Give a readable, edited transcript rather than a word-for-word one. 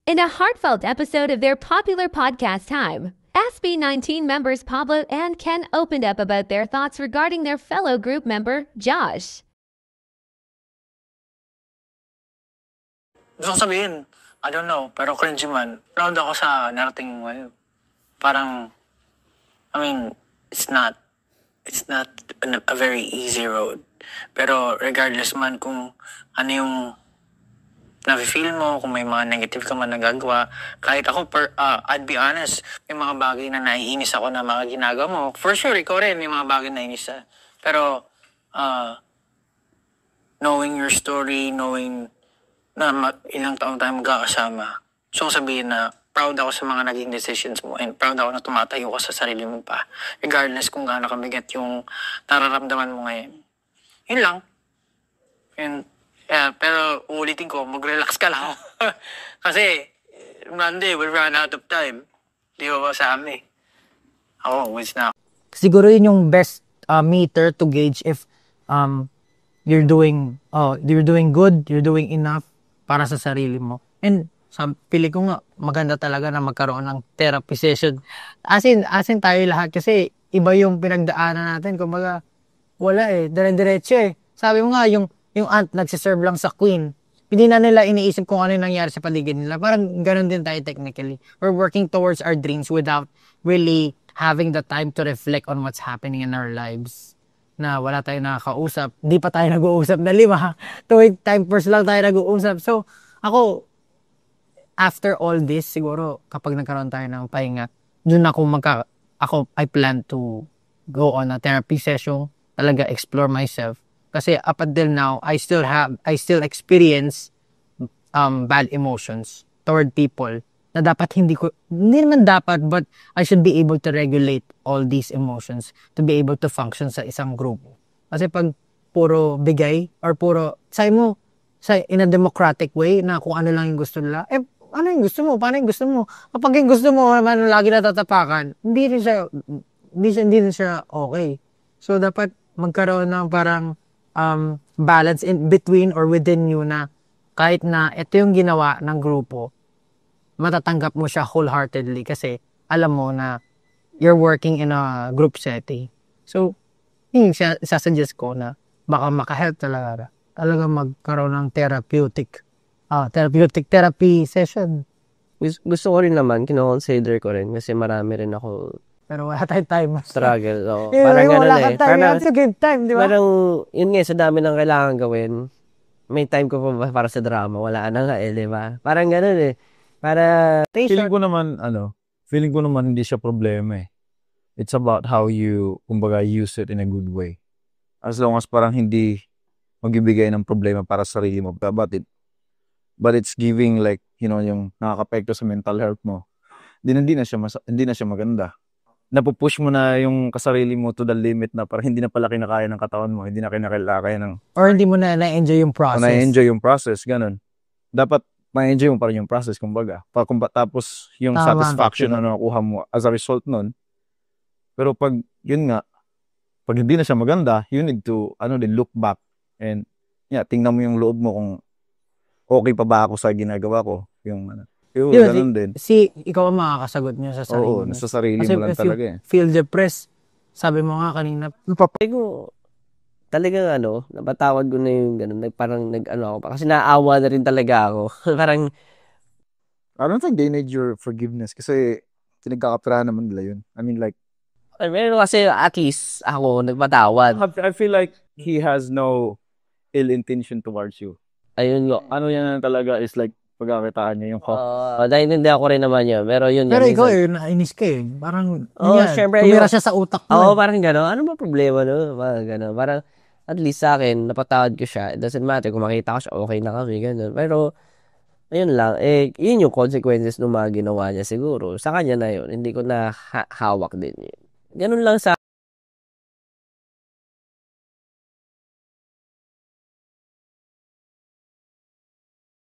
In a heartfelt episode of their popular podcast Time, SB19 members Pablo and Ken opened up about their thoughts regarding their fellow group member, Josh. Gusto ko sabihin, I don't know, pero cringy man. Proud ako sa narating mo ngayon. Parang, I mean, it's not a very easy road. Pero regardless man kung ano yung nafe-feel mo, kung may mga negative ka man nagagawa, kahit ako, I'd be honest, may mga bagay na naiinis ako na mga ginagawa mo. For sure, ikaw rin, may mga bagay na naiinis ka. Pero, knowing your story, knowing na ilang taon tayo magkakasama, so sabihin na proud ako sa mga naging decisions mo and proud ako na tumatayo ka sa sarili mo pa. Regardless kung gaano kabigat yung nararamdaman mo ngayon. Yun lang. And, pero uulitin ko, mag-relax ka lang. Kasi, Monday, we run out of time. Di ba sa amin? Ako, always na. Siguro yun yung best meter to gauge if you're doing good, you're doing enough para sa sarili mo. And pili ko nga, maganda talaga na magkaroon ng therapy session. As in tayo lahat kasi iba yung pinagdaanan natin. Kumbaga, wala dire-diretso Sabi mo nga, yung aunt nagsiserve lang sa queen. Hindi na nila iniisip kung ano yung nangyari sa paligid nila. Parang ganun din tayo technically. We're working towards our dreams without really having the time to reflect on what's happening in our lives. Na wala tayong nakakausap. Hindi pa tayo nag-uusap na 5. Tuwing time first lang tayo nag-uusap. So, ako, after all this, siguro, kapag nagkaroon tayo ng pahinga, dun I plan to go on a therapy session, talaga explore myself. Kasi up until now, I still experience bad emotions toward people na dapat hindi naman dapat, but I should be able to regulate all these emotions to be able to function sa isang grupo. Kasi pag puro bigay or puro, in a democratic way na kung ano lang yung gusto nila, ano yung gusto mo? Paano yung gusto mo? Kapag yung gusto mo naman lagi natatapakan, hindi rin siya okay. So, dapat magkaroon ng parang balance in between or within you na kahit na ito yung ginawa ng grupo, matatanggap mo siya wholeheartedly kasi alam mo na you're working in a group setting. So, yung sasuggest ko na baka makahelp talaga magkaroon ng therapy session. Gusto ko rin naman, kino-consider ko rin kasi marami rin ako pero wala tayong time. Struggle. So, parang gano'n wala kang time. You have to give time, di ba? Parang, yun nga, sa dami ng kailangan gawin, may time ko pa para sa drama. Wala na nga di ba? Parang gano'n feeling ko naman hindi siya problema It's about how you, kumbaga, use it in a good way. As long as parang hindi magbibigay ng problema para sa sarili mo. But it's giving like, yung nakaka-apekto sa mental health mo. Hindi na siya maganda. Napupush mo na yung kasarili mo to the limit na parang hindi na pala kinakaya ng katawan mo, hindi na kinakaya ng... Or hindi mo na na-enjoy yung process. Na-enjoy yung process, ganun. Dapat ma-enjoy mo pa rin yung process, kumbaga. Tapos yung satisfaction na nakuha mo as a result nun. Pero pag, yun nga, pag hindi na siya maganda, you need to, look back. And, tingnan mo yung loob mo kung okay pa ba ako sa ginagawa ko. Ganun din. Ikaw ang makakasagot niya sa sarili mo. Oo, sa sarili mo lang talaga Feel depressed, sabi mo nga kanina. Talagang napatawad ko na yung gano'n. Parang ako pa. Kasi naawa na rin talaga ako. Parang, I don't think they need your forgiveness kasi pinagkakapirahan naman nila yun. I mean like, meron kasi at least ako nagpatawad. I feel like he has no ill intention towards you. Ayun nga. Ano yan talaga is like, pagkakitaan niya yung naintindihan ko rin naman yun. Pero yun. Pero ikaw nainis ka Parang, syempre, tumira siya sa utak mo. Parang gano'n. Ano ba problema no? Parang gano'n. Parang, at least sa akin, napatawad ko siya. It doesn't matter kung makita ko siya, okay na kami, gano'n. Pero, ayun lang. Yun yung consequences ng mga ginawa niya siguro. Sa kanya na yun. Hindi ko na hawak din yun. Ganun lang sa